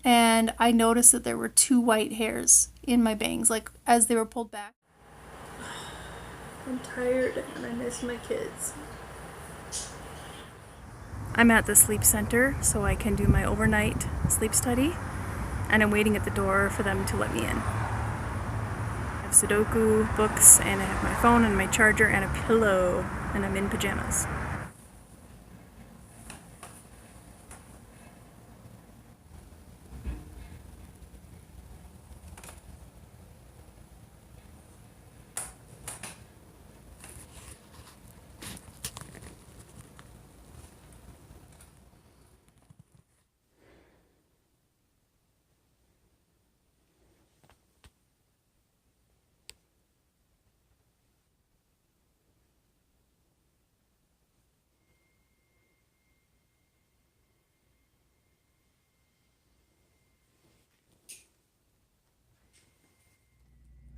and I noticed that there were 2 white hairs in my bangs, like as they were pulled back. I'm tired and I miss my kids. I'm at the sleep center so I can do my overnight sleep study, and I'm waiting at the door for them to let me in. I have Sudoku books, and I have my phone and my charger and a pillow, and I'm in pajamas.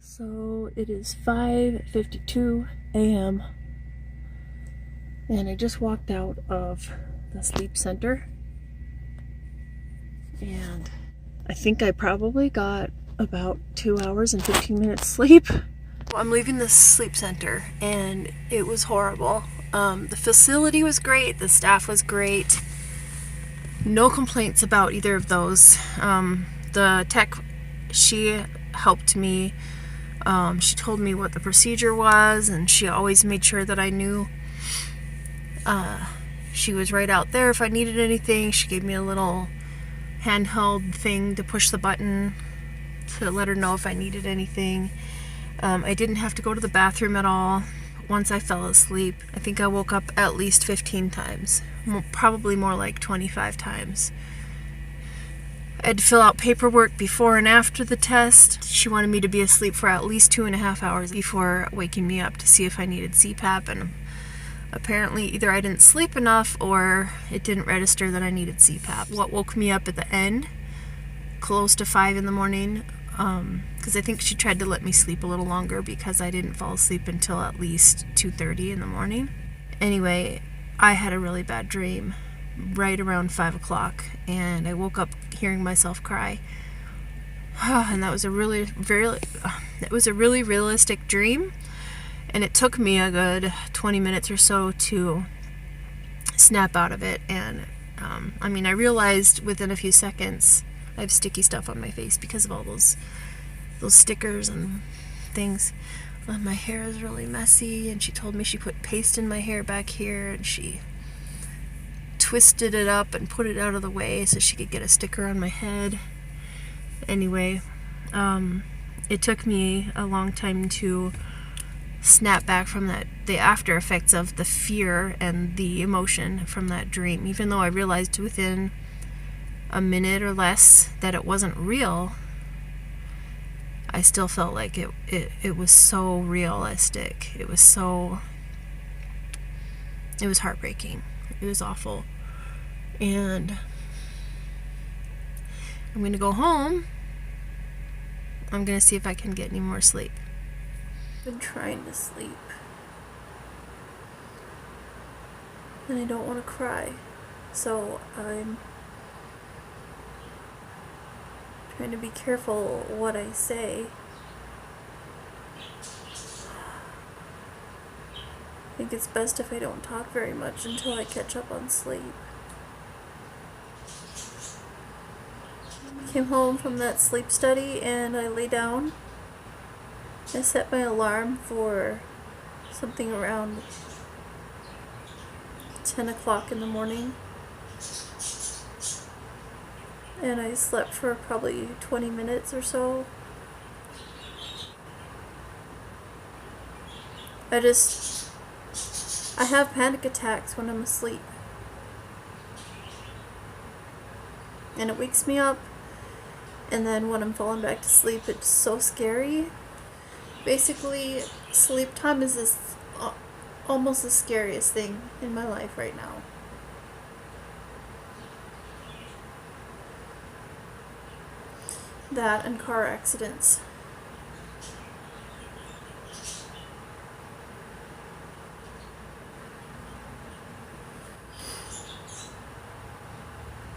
So it is 5:52 a.m. and I just walked out of the sleep center, and I think I probably got about 2 hours and 15 minutes sleep. I'm leaving the sleep center and it was horrible. The facility was great, the staff was great. No complaints about either of those. The tech, she helped me. She told me what the procedure was, and she always made sure that I knew. She was right out there if I needed anything. She gave me a little handheld thing to push the button to let her know if I needed anything. I didn't have to go to the bathroom at all once I fell asleep. I think I woke up at least 15 times, probably more like 25 times. I had to fill out paperwork before and after the test. She wanted me to be asleep for at least 2.5 hours before waking me up to see if I needed CPAP, and apparently either I didn't sleep enough or it didn't register that I needed CPAP. What woke me up at the end, close to 5 in the morning, because I think she tried to let me sleep a little longer because I didn't fall asleep until at least 2:30 in the morning. Anyway, I had a really bad dream right around 5 o'clock, and I woke up hearing myself cry. And that was a really realistic dream, and it took me a good 20 minutes or so to snap out of it. And I realized within a few seconds I have sticky stuff on my face because of all those stickers and things. My hair is really messy, and she told me she put paste in my hair back here, and she twisted it up and put it out of the way so she could get a sticker on my head. Anyway, it took me a long time to snap back from the after effects of the fear and the emotion from that dream. Even though I realized within a minute or less that it wasn't real, I still felt like it was so realistic. It was heartbreaking. It was awful. And I'm going to go home. I'm going to see if I can get any more sleep. I've been trying to sleep, and I don't want to cry, so I'm trying to be careful what I say. I think it's best if I don't talk very much until I catch up on sleep. I came home from that sleep study and I lay down. I set my alarm for something around 10 o'clock in the morning. And I slept for probably 20 minutes or so. I have panic attacks when I'm asleep. And it wakes me up, and then when I'm falling back to sleep, it's so scary. Basically, sleep time is almost the scariest thing in my life right now. That and car accidents.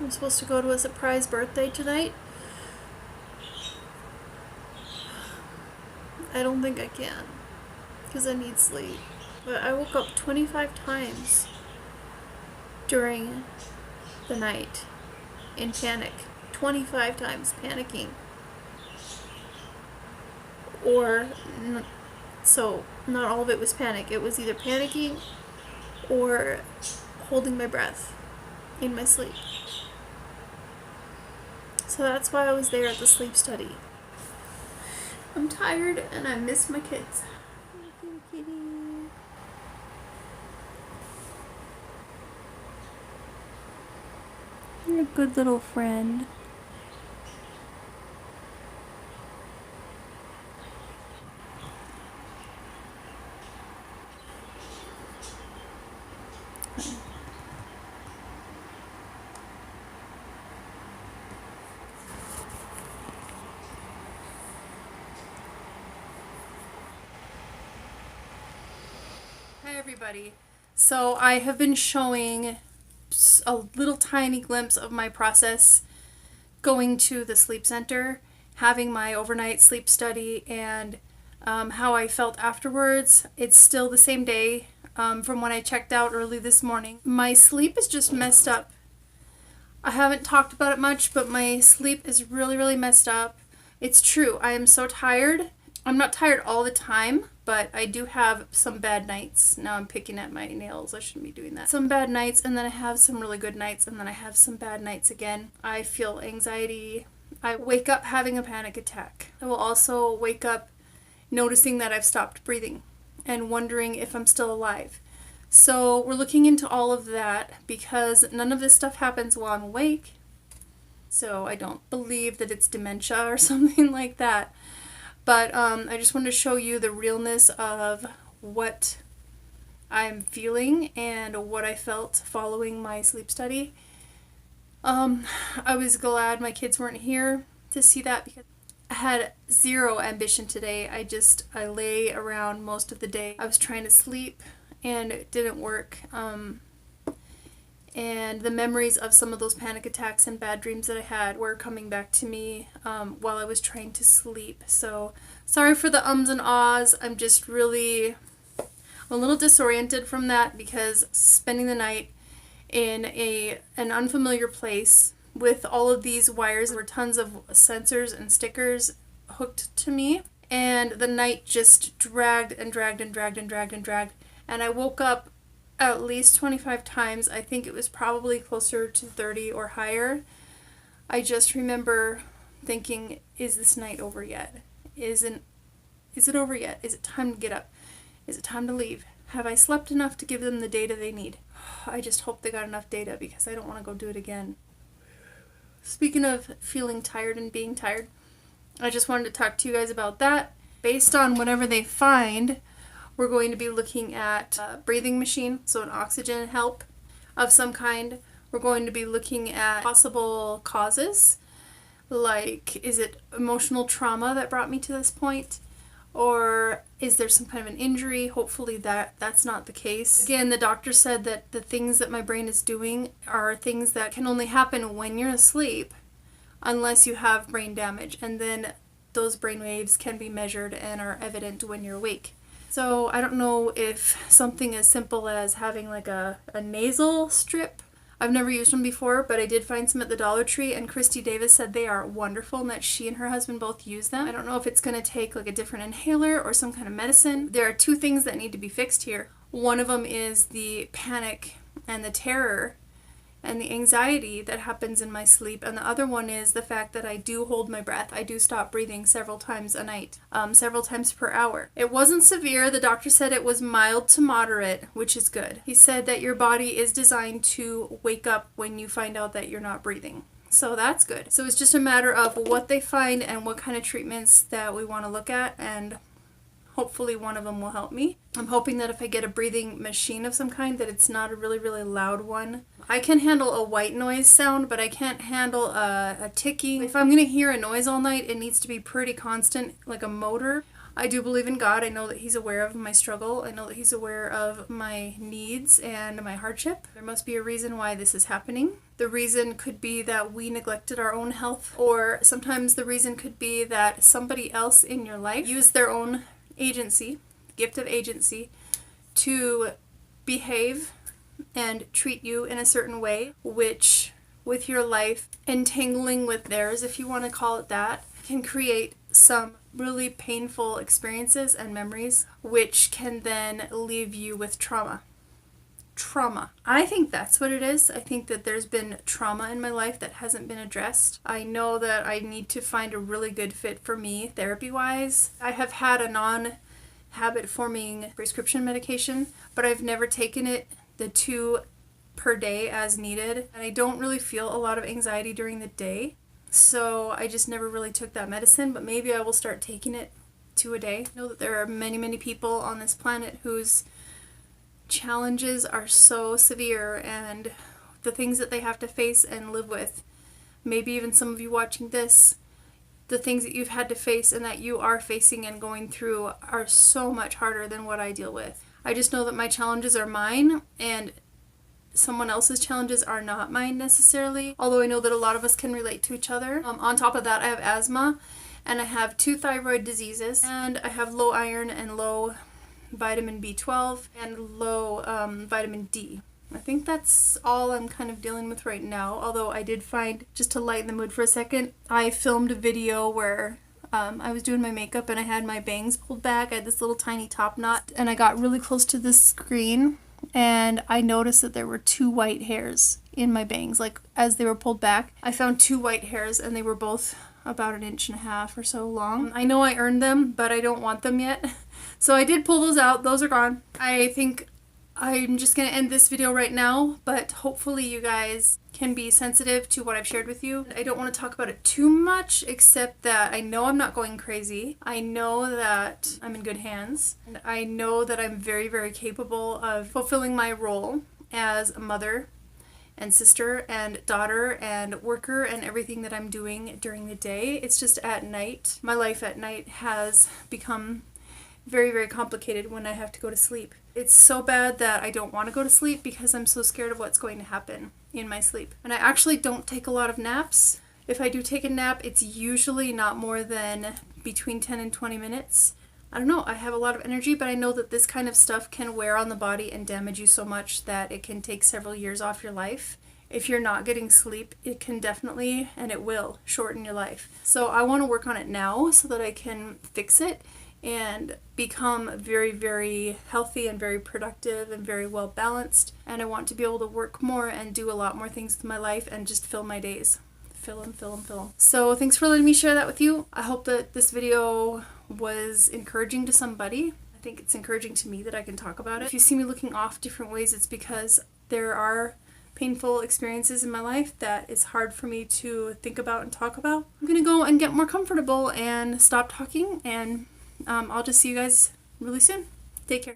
I'm supposed to go to a surprise birthday tonight. I don't think I can, because I need sleep. But I woke up 25 times during the night in panic. 25 times panicking. So not all of it was panic. It was either panicking or holding my breath in my sleep. So that's why I was there at the sleep study. I'm tired and I miss my kids. Thank you, kitty. You're a good little friend. Hi everybody. So I have been showing a little tiny glimpse of my process going to the sleep center, having my overnight sleep study, and how I felt afterwards. It's still the same day from when I checked out early this morning. My sleep is just messed up. I haven't talked about it much, but my sleep is really, really messed up. It's true. I am so tired. I'm not tired all the time, but I do have some bad nights. Now I'm picking at my nails. I shouldn't be doing that. Some bad nights, and then I have some really good nights, and then I have some bad nights again. I feel anxiety. I wake up having a panic attack. I will also wake up noticing that I've stopped breathing and wondering if I'm still alive. So we're looking into all of that because none of this stuff happens while I'm awake. So I don't believe that it's dementia or something like that. But I just wanted to show you the realness of what I'm feeling and what I felt following my sleep study. I was glad my kids weren't here to see that because I had zero ambition today. I lay around most of the day. I was trying to sleep and it didn't work. And the memories of some of those panic attacks and bad dreams that I had were coming back to me while I was trying to sleep. So sorry for the ums and ahs. I'm just really a little disoriented from that because spending the night in an unfamiliar place with all of these wires, there were tons of sensors and stickers hooked to me, and the night just dragged and dragged and dragged and dragged and dragged, and I woke up at least 25 times. I think it was probably closer to 30 or higher. I just remember thinking, is this night over yet? Is it over yet? Is it time to get up? Is it time to leave? Have I slept enough to give them the data they need? I just hope they got enough data because I don't want to go do it again. Speaking of feeling tired and being tired, I just wanted to talk to you guys about that. Based on whatever they find, we're going to be looking at a breathing machine, so an oxygen help of some kind. We're going to be looking at possible causes, like is it emotional trauma that brought me to this point? Or is there some kind of an injury? Hopefully that's not the case. Again, the doctor said that the things that my brain is doing are things that can only happen when you're asleep unless you have brain damage. And then those brain waves can be measured and are evident when you're awake. So I don't know if something as simple as having like a nasal strip. I've never used them before, but I did find some at the Dollar Tree, and Christy Davis said they are wonderful and that she and her husband both use them. I don't know if it's going to take like a different inhaler or some kind of medicine. There are two things that need to be fixed here. One of them is the panic and the terror and the anxiety that happens in my sleep, and the other one is the fact that I do hold my breath. I do stop breathing several times a night, several times per hour. It wasn't severe. The doctor said it was mild to moderate, which is good. He said that your body is designed to wake up when you find out that you're not breathing. So that's good. So it's just a matter of what they find and what kind of treatments that we want to look at, and hopefully one of them will help me. I'm hoping that if I get a breathing machine of some kind, that it's not a really, really loud one. I can handle a white noise sound, but I can't handle a ticking. If I'm going to hear a noise all night, it needs to be pretty constant, like a motor. I do believe in God. I know that He's aware of my struggle. I know that He's aware of my needs and my hardship. There must be a reason why this is happening. The reason could be that we neglected our own health, or sometimes the reason could be that somebody else in your life used their own agency, gift of agency, to behave and treat you in a certain way, which, with your life entangling with theirs, if you want to call it that, can create some really painful experiences and memories, which can then leave you with trauma. I think that's what it is. I think that there's been trauma in my life that hasn't been addressed. I know that I need to find a really good fit for me, therapy-wise. I have had a non-habit forming prescription medication, but I've never taken it the 2 per day as needed. And I don't really feel a lot of anxiety during the day. So I just never really took that medicine, but maybe I will start taking it 2 a day. I know that there are many, many people on this planet whose challenges are so severe, and the things that they have to face and live with. Maybe even some of you watching this, the things that you've had to face and that you are facing and going through are so much harder than what I deal with. I just know that my challenges are mine, and someone else's challenges are not mine necessarily, although I know that a lot of us can relate to each other. On top of that, I have asthma, and I have 2 thyroid diseases, and I have low iron and low vitamin B12 and low vitamin D. I think that's all I'm kind of dealing with right now, although I did find, just to lighten the mood for a second, I filmed a video where I was doing my makeup and I had my bangs pulled back. I had this little tiny top knot, and I got really close to the screen and I noticed that there were 2 white hairs in my bangs. Like, as they were pulled back, I found 2 white hairs, and they were both about 1.5 inches or so long. I know I earned them, but I don't want them yet. So I did pull those out. Those are gone. I think I'm just going to end this video right now, but hopefully you guys can be sensitive to what I've shared with you. I don't want to talk about it too much, except that I know I'm not going crazy. I know that I'm in good hands. And I know that I'm very, very capable of fulfilling my role as a mother and sister and daughter and worker and everything that I'm doing during the day. It's just at night. My life at night has become very, very complicated when I have to go to sleep. It's so bad that I don't want to go to sleep because I'm so scared of what's going to happen in my sleep. And I actually don't take a lot of naps. If I do take a nap, it's usually not more than between 10 and 20 minutes. I don't know, I have a lot of energy, but I know that this kind of stuff can wear on the body and damage you so much that it can take several years off your life. If you're not getting sleep, it can definitely, and it will, shorten your life. So I want to work on it now so that I can fix it and become very, very healthy and very productive and very well balanced. And I want to be able to work more and do a lot more things with my life and just fill my days. Fill them. So thanks for letting me share that with you. I hope that this video was encouraging to somebody. I think it's encouraging to me that I can talk about it. If you see me looking off different ways, it's because there are painful experiences in my life that it's hard for me to think about and talk about. I'm gonna go and get more comfortable and stop talking, and I'll just see you guys really soon. Take care.